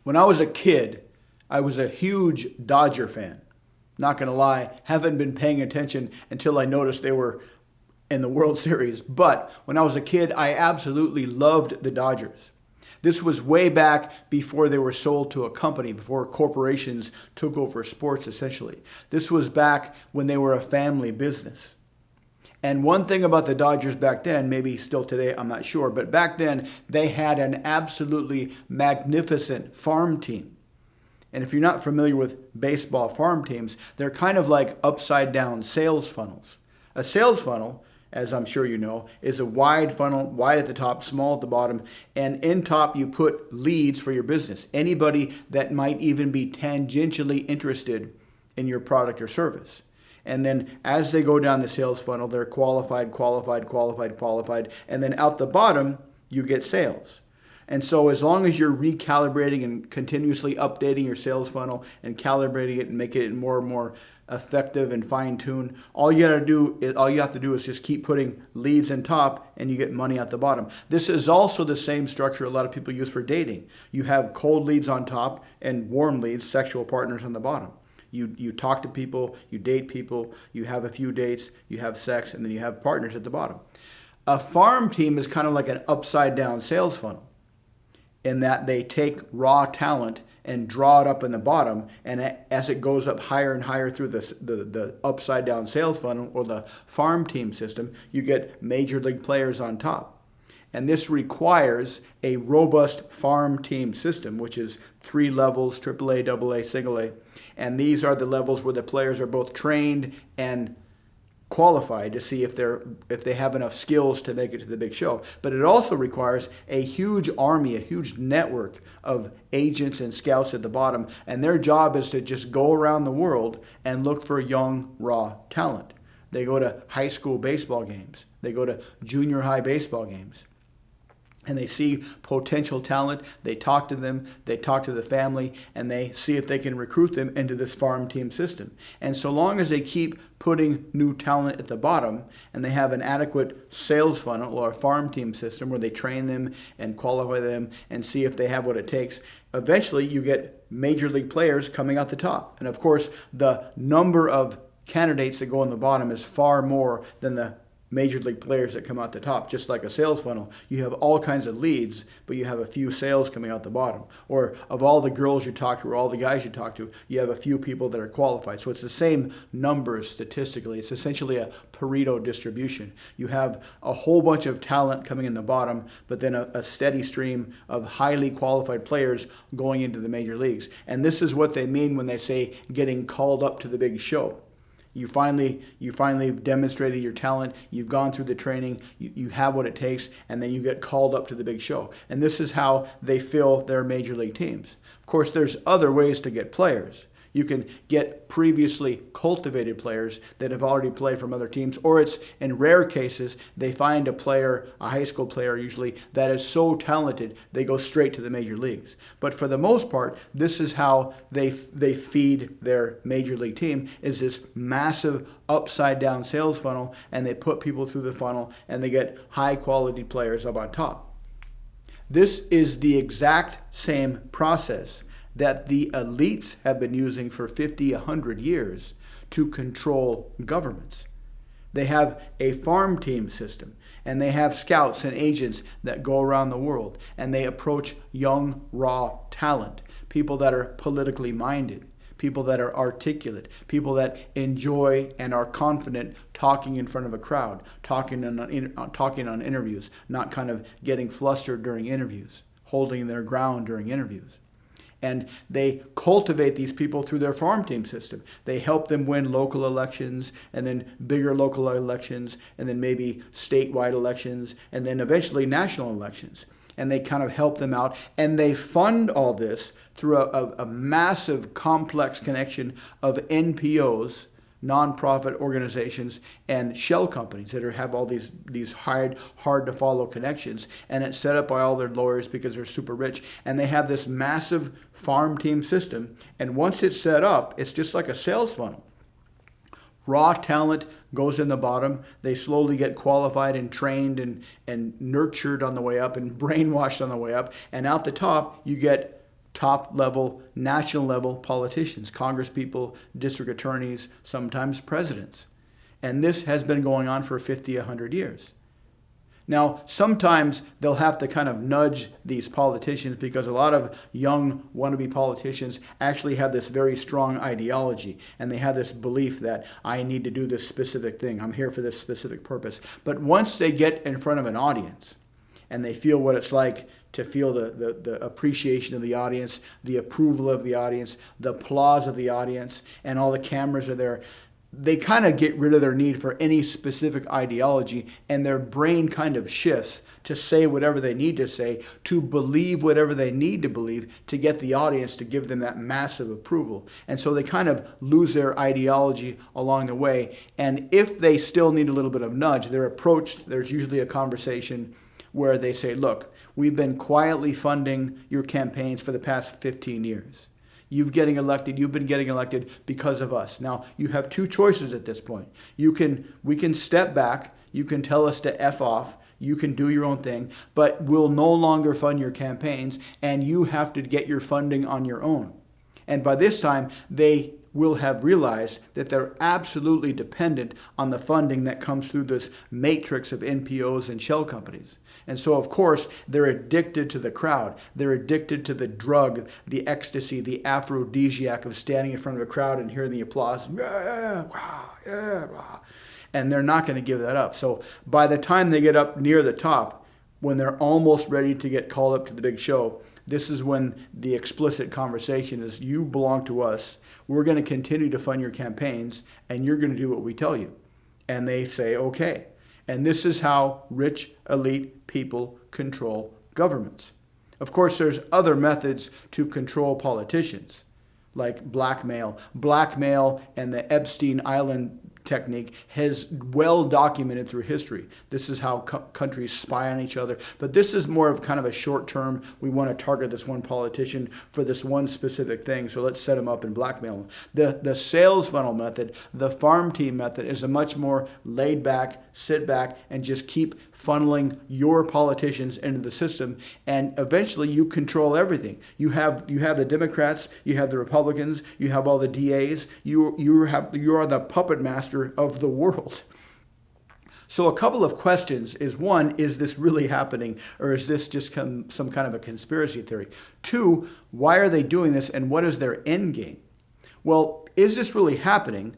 When I was a kid, I was a huge Dodger fan. Not going to lie, haven't been paying attention until I noticed they were in the World Series. But when I was a kid, I absolutely loved the Dodgers. This was way back before they were sold to a company, before corporations took over sports, essentially. This was back when they were a family business. And one thing about the Dodgers back then, maybe still today, I'm not sure, but back then they had an absolutely magnificent farm team. And if you're not familiar with baseball farm teams, they're kind of like upside down sales funnels. A sales funnel, as I'm sure you know, is a wide funnel, wide at the top, small at the bottom, and in top you put leads for your business. Anybody that might even be tangentially interested in your product or service. And then as they go down the sales funnel, they're qualified, and then out the bottom, you get sales. And so as long as you're recalibrating and continuously updating your sales funnel and calibrating it and making it more and more effective and fine-tuned, all you have to do is just keep putting leads in top and you get money at the bottom. This is also the same structure a lot of people use for dating. You have cold leads on top and warm leads, sexual partners on the bottom. You talk to people, you date people, you have a few dates, you have sex, and then you have partners at the bottom. A farm team is kind of like an upside down sales funnel, in that they take raw talent and draw it up in the bottom, and as it goes up higher and higher through the upside down sales funnel or the farm team system, you get major league players on top. And this requires a robust farm team system, which is 3 levels, AAA, AA, single A. And these are the levels where the players are both trained and qualified to see if they have enough skills to make it to the big show. But it also requires a huge army, a huge network of agents and scouts at the bottom, and their job is to just go around the world and look for young, raw talent. They go to high school baseball games. They go to junior high baseball games. And they see potential talent, they talk to them, they talk to the family, and they see if they can recruit them into this farm team system. And so long as they keep putting new talent at the bottom, and they have an adequate sales funnel or a farm team system where they train them and qualify them and see if they have what it takes, eventually you get major league players coming out the top. And of course, the number of candidates that go on the bottom is far more than the major league players that come out the top. Just like a sales funnel, you have all kinds of leads, but you have a few sales coming out the bottom. Or of all the girls you talk to or all the guys you talk to, you have a few people that are qualified. So it's the same numbers statistically. It's essentially a Pareto distribution. You have a whole bunch of talent coming in the bottom, but then a steady stream of highly qualified players going into the major leagues. And this is what they mean when they say getting called up to the big show. You finally demonstrated your talent, you've gone through the training, you have what it takes, and then you get called up to the big show. And this is how they fill their major league teams. Of course, there's other ways to get players. You can get previously cultivated players that have already played from other teams, or it's in rare cases they find a player, a high school player usually, that is so talented they go straight to the major leagues. But for the most part, this is how they feed their major league team, is this massive upside down sales funnel, and they put people through the funnel and they get high quality players up on top. This is the exact same process that the elites have been using for 50, 100 years to control governments. They have a farm team system, and they have scouts and agents that go around the world, and they approach young, raw talent, people that are politically minded, people that are articulate, people that enjoy and are confident talking in front of a crowd, talking on interviews, not kind of getting flustered during interviews, holding their ground during interviews. And they cultivate these people through their farm team system. They help them win local elections, and then bigger local elections, and then maybe statewide elections, and then eventually national elections. And they kind of help them out. And they fund all this through a massive, complex connection of NPOs, nonprofit organizations, and shell companies that have all these hard to follow connections, and it's set up by all their lawyers because they're super rich, and they have this massive farm team system. And once it's set up, it's just like a sales funnel. Raw talent goes in the bottom. They slowly get qualified and trained and nurtured on the way up and brainwashed on the way up, and out the top you get top level, national level politicians, congresspeople, district attorneys, sometimes presidents. And this has been going on for 50, 100 years. Now, sometimes they'll have to kind of nudge these politicians because a lot of young wannabe politicians actually have this very strong ideology and they have this belief that I need to do this specific thing. I'm here for this specific purpose. But once they get in front of an audience and they feel what it's like to feel the appreciation of the audience, the approval of the audience, the applause of the audience, and all the cameras are there, they kind of get rid of their need for any specific ideology, and their brain kind of shifts to say whatever they need to say, to believe whatever they need to believe to get the audience to give them that massive approval. And so they kind of lose their ideology along the way. And if they still need a little bit of nudge, their approach, there's usually a conversation where they say, look, we've been quietly funding your campaigns for the past 15 years. You've been getting elected because of us. Now, you have two choices at this point. We can step back, you can tell us to F off, you can do your own thing, but we'll no longer fund your campaigns, and you have to get your funding on your own. And by this time, they will have realized that they're absolutely dependent on the funding that comes through this matrix of NPOs and shell companies. And so, of course, they're addicted to the crowd. They're addicted to the drug, the ecstasy, the aphrodisiac of standing in front of a crowd and hearing the applause. Yeah, wow, yeah, wow. And they're not going to give that up. So by the time they get up near the top, when they're almost ready to get called up to the big show, this is when the explicit conversation is, you belong to us. We're going to continue to fund your campaigns, and you're going to do what we tell you. And they say, okay. And this is how rich, elite people control governments. Of course, there's other methods to control politicians, like blackmail. Blackmail and the Epstein Island technique has well documented through history. This is how countries spy on each other. But this is more of kind of a short term, we want to target this one politician for this one specific thing, so let's set him up and blackmail him. The sales funnel method, the farm team method, is a much more laid back, sit back, and just keep funneling your politicians into the system, and eventually you control everything. You have the Democrats, you have the Republicans, you have all the DAs, you are the puppet master of the world. So a couple of questions is, one, is this really happening, or is this just some kind of a conspiracy theory? Two, why are they doing this, and what is their end game? Well, is this really happening?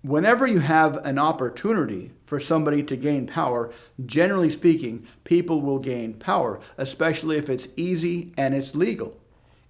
Whenever you have an opportunity for somebody to gain power, generally speaking, people will gain power, especially if it's easy and it's legal.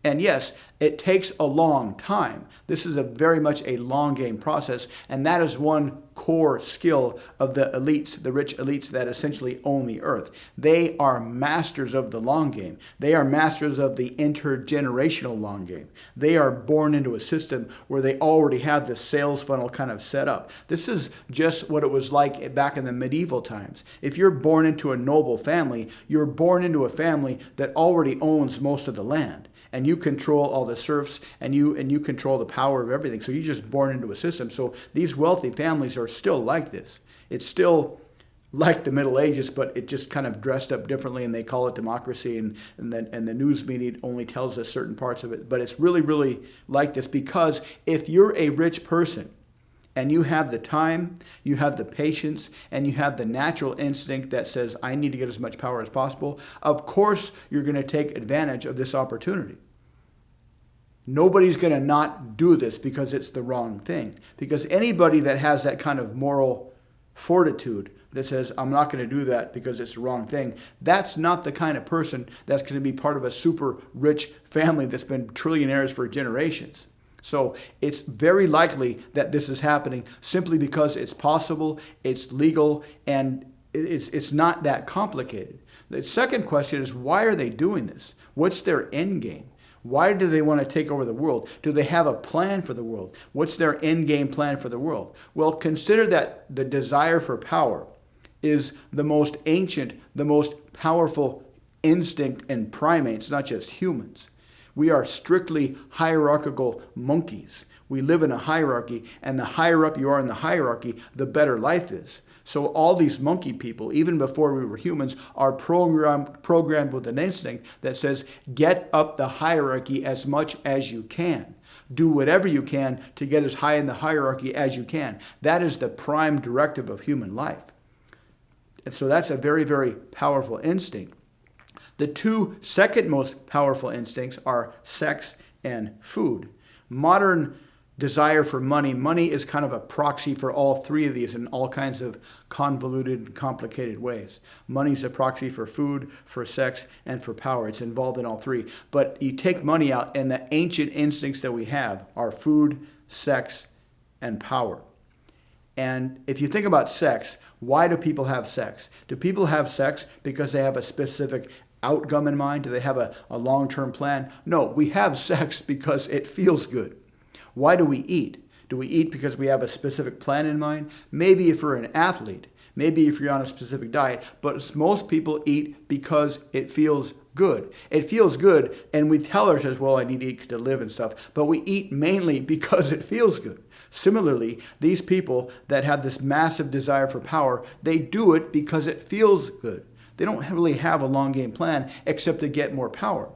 And yes, it takes a long time. This is very much a long game process, and that is one core skill of the elites, the rich elites that essentially own the earth. They are masters of the long game. They are masters of the intergenerational long game. They are born into a system where they already have the sales funnel kind of set up. This is just what it was like back in the medieval times. If you're born into a noble family, you're born into a family that already owns most of the land. And you control all the serfs, and you control the power of everything. So you're just born into a system. So these wealthy families are still like this. It's still like the Middle Ages, but it just kind of dressed up differently, and they call it democracy, and the news media only tells us certain parts of it. But it's really, really like this, because if you're a rich person and you have the time, you have the patience, and you have the natural instinct that says, I need to get as much power as possible, of course you're going to take advantage of this opportunity. Nobody's going to not do this because it's the wrong thing. Because anybody that has that kind of moral fortitude that says, I'm not going to do that because it's the wrong thing, that's not the kind of person that's going to be part of a super rich family that's been trillionaires for generations. So it's very likely that this is happening simply because it's possible, it's legal, and it's not that complicated. The second question is, why are they doing this? What's their end game? Why do they want to take over the world? Do they have a plan for the world? What's their end game plan for the world? Well, consider that the desire for power is the most ancient, the most powerful instinct in primates, not just humans. We are strictly hierarchical monkeys. We live in a hierarchy, and the higher up you are in the hierarchy, the better life is. So all these monkey people, even before we were humans, are programmed with an instinct that says, get up the hierarchy as much as you can. Do whatever you can to get as high in the hierarchy as you can. That is the prime directive of human life. And so that's a very, very powerful instinct. The two second most powerful instincts are sex and food. Modern desire for money. Money is kind of a proxy for all three of these in all kinds of convoluted and complicated ways. Money is a proxy for food, for sex, and for power. It's involved in all three. But you take money out, and the ancient instincts that we have are food, sex, and power. And if you think about sex, why do people have sex? Do people have sex because they have a specific outcome in mind? Do they have a long-term plan? No, we have sex because it feels good. Why do we eat? Do we eat because we have a specific plan in mind? Maybe if you're an athlete, maybe if you're on a specific diet, but most people eat because it feels good. It feels good, and we tell ourselves, well, I need to eat to live and stuff, but we eat mainly because it feels good. Similarly, these people that have this massive desire for power, they do it because it feels good. They don't really have a long game plan except to get more power.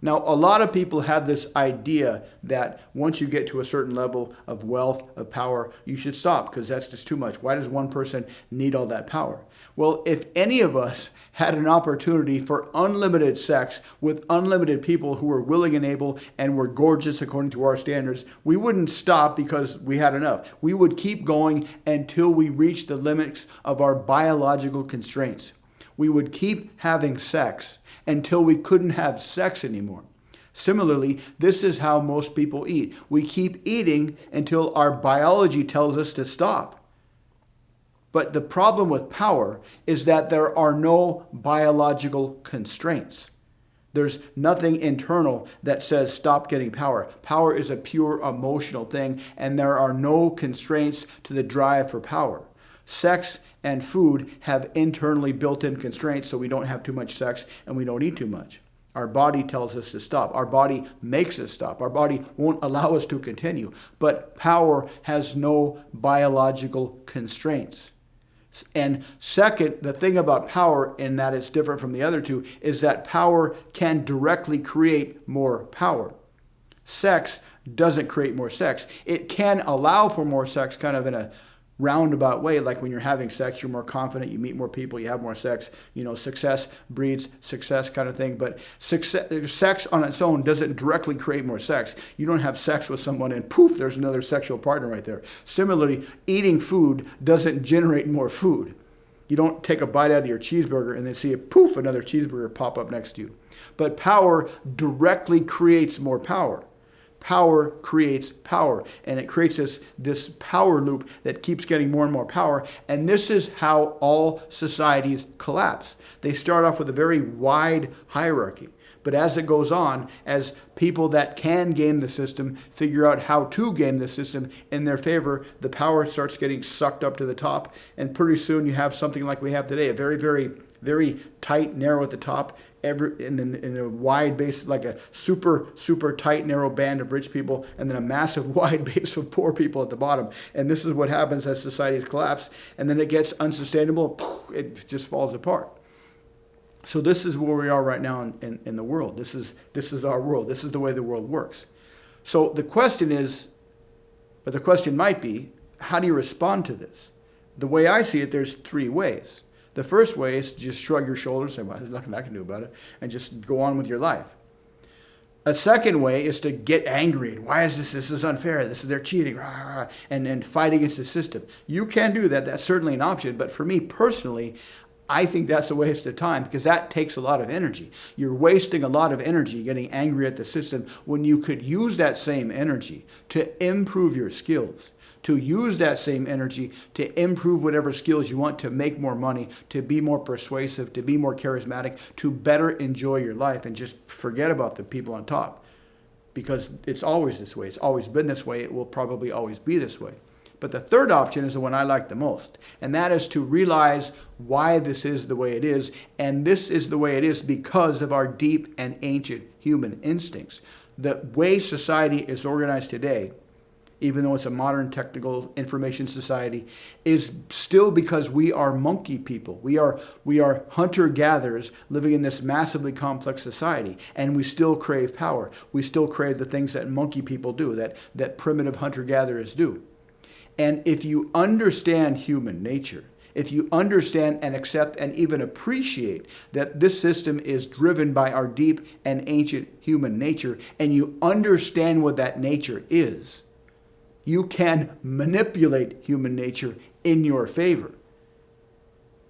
Now, a lot of people have this idea that once you get to a certain level of wealth, of power, you should stop because that's just too much. Why does one person need all that power? Well, if any of us had an opportunity for unlimited sex with unlimited people who were willing and able and were gorgeous according to our standards, we wouldn't stop because we had enough. We would keep going until we reached the limits of our biological constraints. We would keep having sex until we couldn't have sex anymore. Similarly, this is how most people eat. We keep eating until our biology tells us to stop. But the problem with power is that there are no biological constraints. There's nothing internal that says stop getting power. Power is a pure emotional thing, and there are no constraints to the drive for power. Sex and food have internally built-in constraints, so we don't have too much sex and we don't eat too much. Our body tells us to stop. Our body makes us stop. Our body won't allow us to continue. But power has no biological constraints. And second, the thing about power, in that it's different from the other two, is that power can directly create more power. Sex doesn't create more sex. It can allow for more sex kind of in a roundabout way, like when you're having sex, you're more confident, you meet more people, you have more sex, success breeds success kind of thing. But sex on its own doesn't directly create more sex. You don't have sex with someone and poof, there's another sexual partner right there. Similarly, eating food doesn't generate more food. You don't take a bite out of your cheeseburger and then see a poof, another cheeseburger pop up next to you. But power directly creates more power. Power creates power, and it creates this power loop that keeps getting more and more power, and this is how all societies collapse. They start off with a very wide hierarchy, but as it goes on, as people that can game the system figure out how to game the system in their favor, the power starts getting sucked up to the top, and pretty soon you have something like we have today, a very, very, very tight, narrow at the top, in a wide base, like a super, super tight, narrow band of rich people, and then a massive wide base of poor people at the bottom. And this is what happens as societies collapse, and then it gets unsustainable, it just falls apart. So this is where we are right now in the world. This is our world. This is the way the world works. So the question is, or the question might be, how do you respond to this? The way I see it, there's three ways. The first way is to just shrug your shoulders and say, well, there's nothing I can do about it, and just go on with your life. A second way is to get angry. And why is this? This is unfair. They're cheating, and fight against the system. You can do that. That's certainly an option. But for me personally, I think that's a waste of time because that takes a lot of energy. You're wasting a lot of energy getting angry at the system when you could use that same energy to improve your skills, to use that same energy to improve whatever skills you want, to make more money, to be more persuasive, to be more charismatic, to better enjoy your life, and just forget about the people on top. Because it's always this way. It's always been this way. It will probably always be this way. But the third option is the one I like the most, and that is to realize why this is the way it is, and this is the way it is because of our deep and ancient human instincts. The way society is organized today even though it's a modern technical information society, is still because we are monkey people. We are hunter-gatherers living in this massively complex society, and we still crave power. We still crave the things that monkey people do, that primitive hunter-gatherers do. And if you understand human nature, if you understand and accept and even appreciate that this system is driven by our deep and ancient human nature, and you understand what that nature is, you can manipulate human nature in your favor.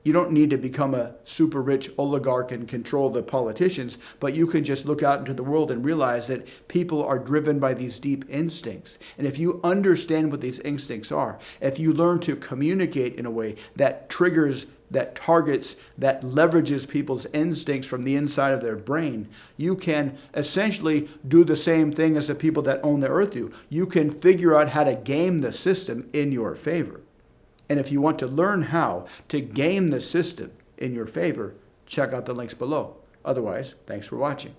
You don't need to become a super rich oligarch and control the politicians, but you can just look out into the world and realize that people are driven by these deep instincts. And if you understand what these instincts are, if you learn to communicate in a way that triggers, that targets, that leverages people's instincts from the inside of their brain, you can essentially do the same thing as the people that own the earth do. You can figure out how to game the system in your favor. And if you want to learn how to game the system in your favor, check out the links below. Otherwise, thanks for watching.